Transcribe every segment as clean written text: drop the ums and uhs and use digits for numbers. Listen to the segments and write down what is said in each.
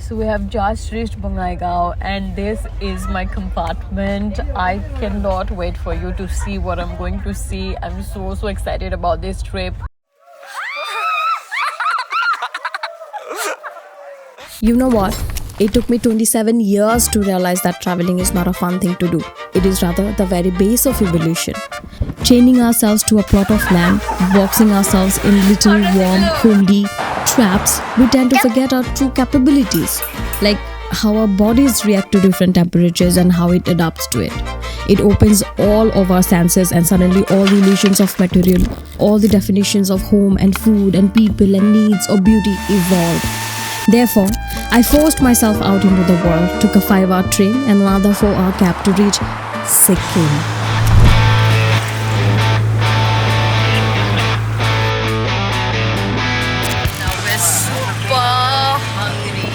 So we have just reached Bongaigaon and this is my compartment. I cannot wait for you to see what I'm going to see. I'm so excited about this trip. You know what? It took me 27 years to realize that traveling is not a fun thing to do. It is rather the very base of evolution. Chaining ourselves to a plot of land, boxing ourselves in little warm, homely traps, we tend to forget our true capabilities, like how our bodies react to different temperatures and how it adapts to it. It opens all of our senses and suddenly all the illusions of material, all the definitions of home and food and people and needs or beauty evolve. Therefore, I forced myself out into the world, took a 5-hour train and another 4-hour cab to reach Sikkim. Now we're super hungry.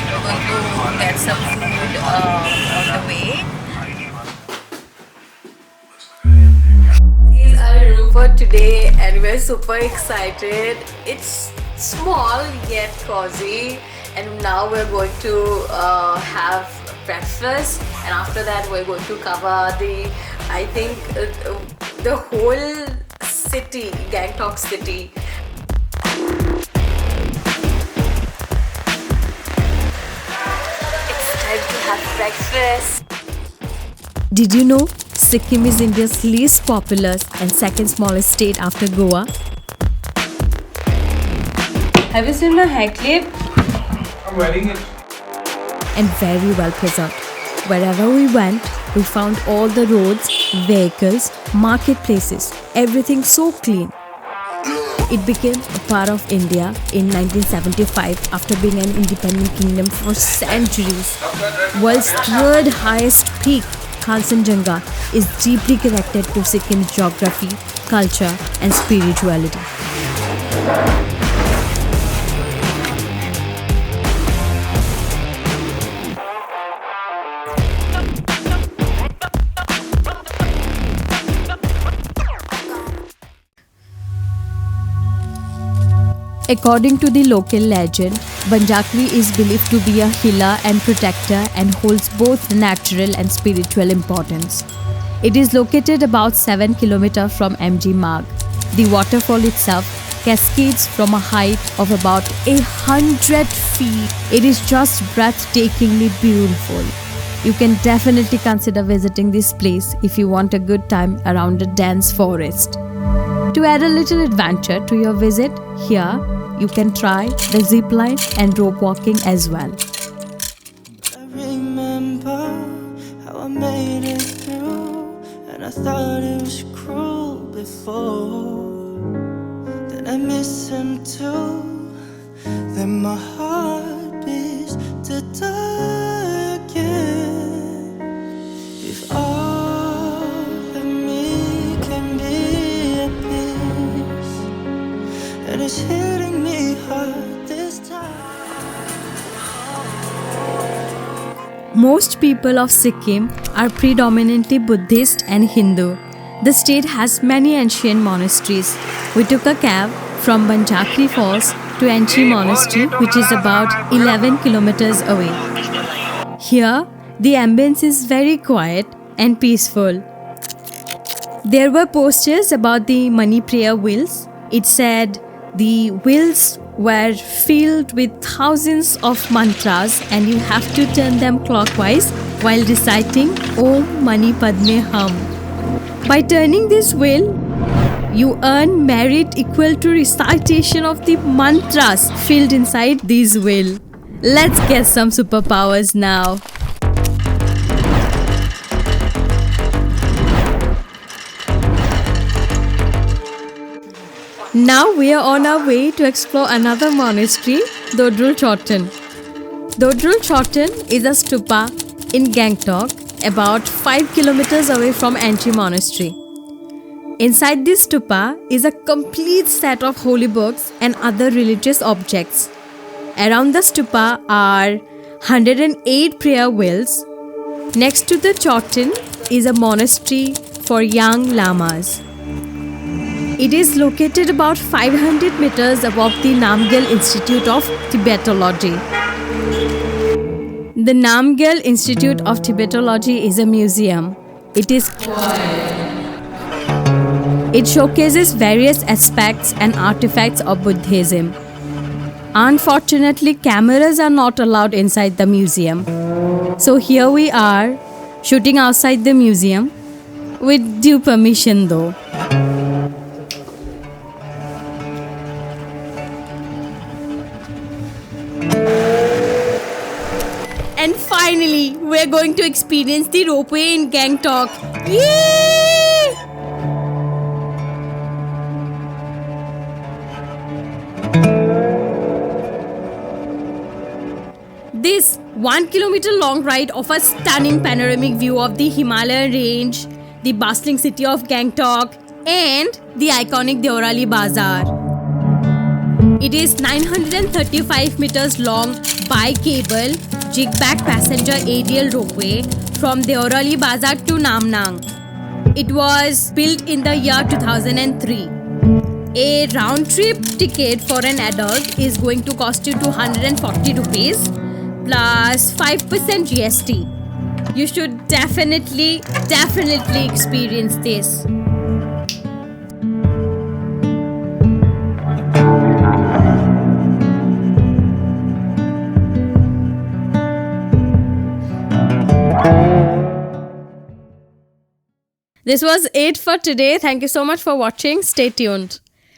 We're going to get some food on the way. These are the room for today and we're super excited. It's small yet cozy, and now we're going to have breakfast, and after that we're going to cover the whole city, Gangtok city. It's time to have breakfast. Did you know Sikkim is India's least populous and second smallest state after Goa? Have you seen my hair clip? I'm wearing it. And very well preserved. Wherever we went, we found all the roads, vehicles, marketplaces, everything so clean. It became a part of India in 1975 after being an independent kingdom for centuries. World's third highest peak, Kanchenjunga, is deeply connected to Sikkim's geography, culture and spirituality. According to the local legend, Banjakri is believed to be a healer and protector and holds both natural and spiritual importance. It is located about 7 km from MG Marg. The waterfall itself cascades from a height of about 100 feet. It is just breathtakingly beautiful. You can definitely consider visiting this place if you want a good time around a dense forest. To add a little adventure to your visit, here you can try the zip line and rope walking as well. I remember how I made it through, and I thought it was cruel before. Then I miss him too. Then my heart beats to die again. If all of me can be at peace, and it's hitting me hard this time. Most people of Sikkim are predominantly Buddhist and Hindu. The state has many ancient monasteries. We took a cab from Banjakri Falls to Enchi Monastery, which is about 11 kilometers away. Here, the ambience is very quiet and peaceful. There were posters about the money prayer wheels. It said the wheels were filled with thousands of mantras and you have to turn them clockwise while reciting Om Mani Padme Hum. By turning this wheel, you earn merit equal to recitation of the mantras filled inside this wheel. Let's get some superpowers now. Now we are on our way to explore another monastery, Dodrul Chotan. Dodrul Chotan is a stupa in Gangtok, about 5 kilometers away from Enchi Monastery. Inside this stupa is a complete set of holy books and other religious objects. Around the stupa are 108 prayer wheels. Next to the Chotan is a monastery for young lamas. It is located about 500 meters above the Namgyal Institute of Tibetology. The Namgyal Institute of Tibetology is a museum. It showcases various aspects and artifacts of Buddhism. Unfortunately, cameras are not allowed inside the museum. So here we are, shooting outside the museum, with due permission though. And finally, we're going to experience the ropeway in Gangtok. Yay! This 1 kilometer long ride offers stunning panoramic view of the Himalayan range, the bustling city of Gangtok, and the iconic Deorali Bazaar. It is 935 meters long bi-cable jig-back passenger aerial ropeway from Deorali Bazaar to Namnang. It was built in the year 2003. A round-trip ticket for an adult is going to cost you 240 rupees plus 5% GST. You should definitely experience this. This was it for today. Thank you so much for watching. Stay tuned.